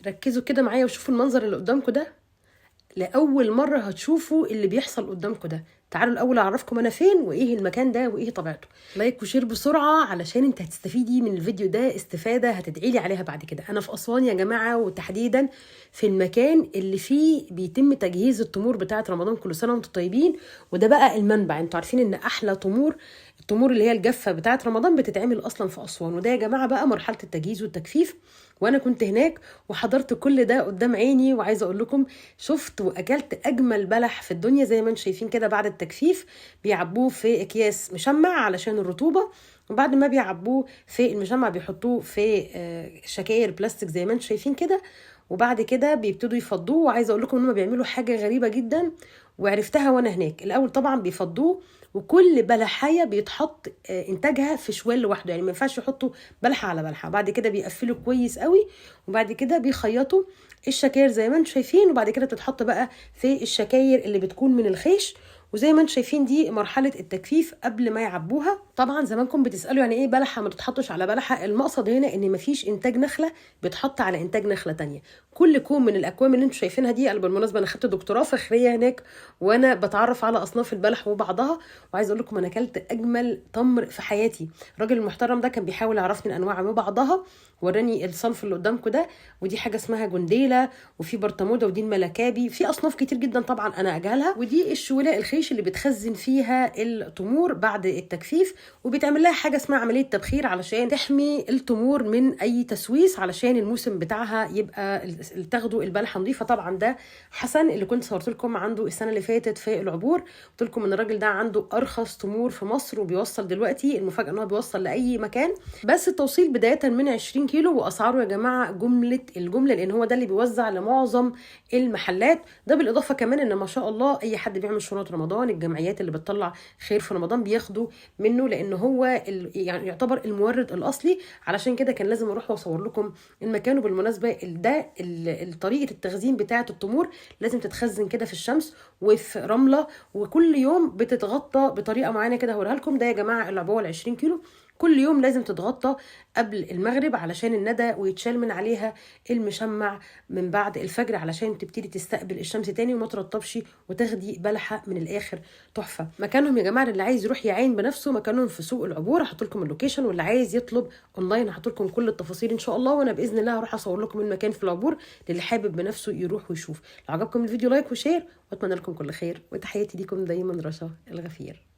ركزوا كده معايا وشوفوا المنظر اللي قدامكم ده. لأول مرة هتشوفوا اللي بيحصل قدامكم ده. تعالوا الأول أعرفكم أنا فين وإيه المكان ده وإيه طبيعته. لايك وشير بسرعة علشان أنت هتستفيدي من الفيديو ده استفادة هتدعيلي عليها بعد كده. أنا في أسوان يا جماعة، وتحديدا في المكان اللي فيه بيتم تجهيز التمور بتاعة رمضان. كل سنة وانتم طيبين. وده بقى المنبع. انتوا عارفين إن أحلى التمور اللي هي الجافة بتاعة رمضان بتتعمل أصلا في أسوان. وده يا جماعة بقى مرحلة التجهيز والتجفيف، وانا كنت هناك وحضرت كل ده قدام عيني. وعايزه اقول لكم شفت واكلت اجمل بلح في الدنيا. زي ما انتم شايفين كده، بعد التجفيف بيعبوه في اكياس مشمع علشان الرطوبه، وبعد ما بيعبوه في المشمع بيحطوه في شكاير بلاستيك زي ما انتم شايفين كده، وبعد كده بيبتدوا يفضوه. وعايزه اقول لكم ان هم بيعملوا حاجه غريبه جدا وعرفتها وانا هناك. الاول طبعا بيفضوه، وكل بلحايه بيتحط انتاجها في شوال لوحده، يعني ما ينفعش يحطوا بلحه على بلحه. بعد كده بيقفلوا كويس قوي، وبعد كده بيخيطوا الشكاير زي ما انتم شايفين، وبعد كده بتتحط بقى في الشكاير اللي بتكون من الخيش. وزي ما انتم شايفين دي مرحله التجفيف قبل ما يعبوها. طبعا زمانكم بتسالوا يعني ايه بلحه ما تتحطش على بلحه. المقصد هنا ان مفيش انتاج نخله بيتحط على انتاج نخله تانية. كل كوم من الاكوام اللي انتم شايفينها دي، بالمناسبه انا خدت دكتوراه فخريه هناك وانا بتعرف على اصناف البلح وبعضها. وعايز اقول لكم انا اكلت اجمل تمر في حياتي. الراجل المحترم ده كان بيحاول يعرفني الانواع وبعضها، وراني الصنف اللي قدامكم ده. ودي حاجه اسمها جنديله، وفي برطموده، ودي الملكابي. في اصناف كتير جدا طبعا انا اجهلها. ودي الشوله الخيش اللي بتخزن فيها التمور بعد التجفيف، وبيتعمل لها حاجه اسمها عمليه تبخير علشان تحمي التمور من اي تسويس، علشان الموسم بتاعها يبقى تاخدوا البلحه نظيفه. طبعا ده حسن اللي كنت صورت لكم عنده السنه اللي فاتت في العبور. قلت لكم ان الراجل ده عنده ارخص تمور في مصر، وبيوصل دلوقتي المفاجاه ان هو بيوصل لاي مكان، بس التوصيل بدايه من 20 كيلو. واسعاره يا جماعه الجمله، لان هو ده اللي بيوزع لمعظم المحلات. ده بالاضافه كمان ان ما شاء الله اي حد بيعمل شنط رمضان، الجمعيات اللي بتطلع خير في رمضان بياخدوا منه، لان هو يعني يعتبر المورد الاصلي. علشان كده كان لازم اروح واصور لكم المكان. وبالمناسبه ده طريقه التخزين بتاعه التمور لازم تتخزن كده في الشمس وفي رمله، وكل يوم بتتغطى بطريقه معينه كده. هوريها لكم. ده يا جماعه العبوه ال 20 كيلو كل يوم لازم تتغطى قبل المغرب علشان الندى، ويتشال من عليها المشمع من بعد الفجر علشان تبتدي تستقبل الشمس تاني وما ترطبش، وتاخدي بلحه من الاخر تحفه. مكانهم يا جماعه اللي عايز يروح يعين بنفسه مكانهم في سوق العبور. هحط لكم اللوكيشن، واللي عايز يطلب اونلاين هحط لكم كل التفاصيل ان شاء الله. وانا باذن الله هروح اصور لكم المكان في العبور للي حابب بنفسه يروح ويشوف. لو عجبكم الفيديو لايك وشير، واتمنى لكم كل خير، وتحياتي ليكم دايما رشا الغفير.